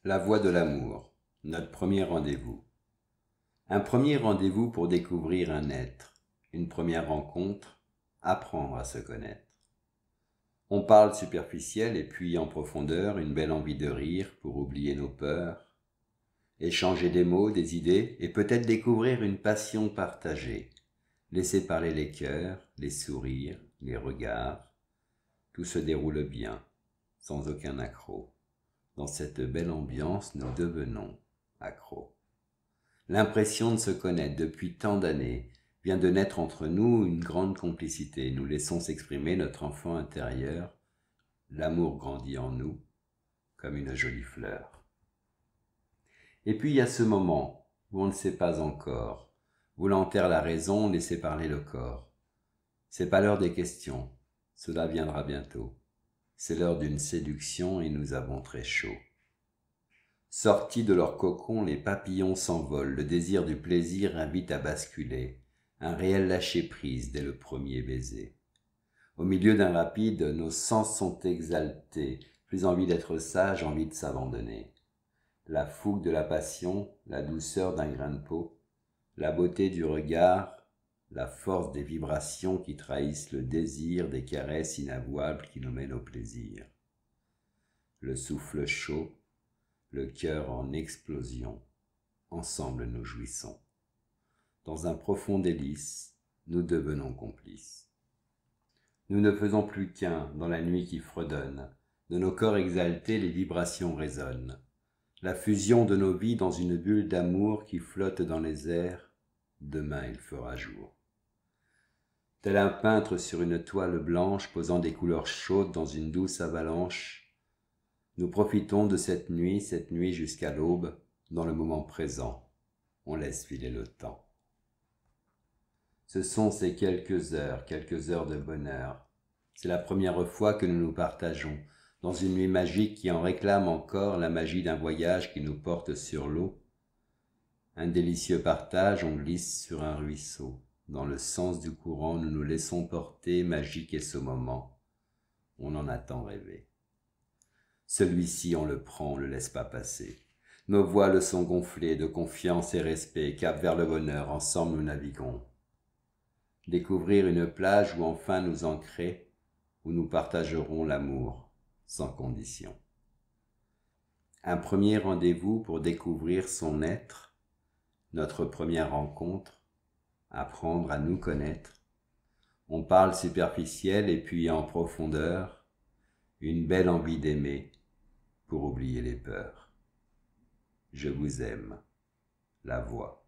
La voie de l'amour, notre premier rendez-vous. Un premier rendez-vous pour découvrir un être, une première rencontre, apprendre à se connaître. On parle superficiel et puis en profondeur, une belle envie de rire pour oublier nos peurs, échanger des mots, des idées et peut-être découvrir une passion partagée, laisser parler les cœurs, les sourires, les regards. Tout se déroule bien, sans aucun accroc. Dans cette belle ambiance, nous devenons accros. L'impression de se connaître depuis tant d'années vient de naître entre nous une grande complicité. Nous laissons s'exprimer notre enfant intérieur. L'amour grandit en nous comme une jolie fleur. Et puis il y a ce moment où on ne sait pas encore. Voulant taire la raison, laisser parler le corps. C'est pas l'heure des questions. Cela viendra bientôt. C'est l'heure d'une séduction et nous avons très chaud. Sortis de leur cocon, les papillons s'envolent, le désir du plaisir invite à basculer, un réel lâcher-prise dès le premier baiser. Au milieu d'un rapide, nos sens sont exaltés, plus envie d'être sage, envie de s'abandonner. La fougue de la passion, la douceur d'un grain de peau, la beauté du regard, la force des vibrations qui trahissent le désir des caresses inavouables qui nous mènent au plaisir. Le souffle chaud, le cœur en explosion, ensemble nous jouissons. Dans un profond délice, nous devenons complices. Nous ne faisons plus qu'un dans la nuit qui fredonne. De nos corps exaltés, les vibrations résonnent. La fusion de nos vies dans une bulle d'amour qui flotte dans les airs, demain il fera jour. Tel un peintre sur une toile blanche posant des couleurs chaudes dans une douce avalanche, nous profitons de cette nuit jusqu'à l'aube, dans le moment présent. On laisse filer le temps. Ce sont ces quelques heures de bonheur. C'est la première fois que nous nous partageons, dans une nuit magique qui en réclame encore la magie d'un voyage qui nous porte sur l'eau. Un délicieux partage, on glisse sur un ruisseau. Dans le sens du courant, nous nous laissons porter, magique est ce moment. On en a tant rêvé. Celui-ci, on le prend, on le laisse pas passer. Nos voiles sont gonflées de confiance et respect, cap vers le bonheur, ensemble nous naviguons. Découvrir une plage où enfin nous ancrer, où nous partagerons l'amour sans condition. Un premier rendez-vous pour découvrir son être, notre première rencontre, apprendre à nous connaître. On parle superficiel et puis en profondeur, une belle envie d'aimer pour oublier les peurs. Je vous aime, la voix.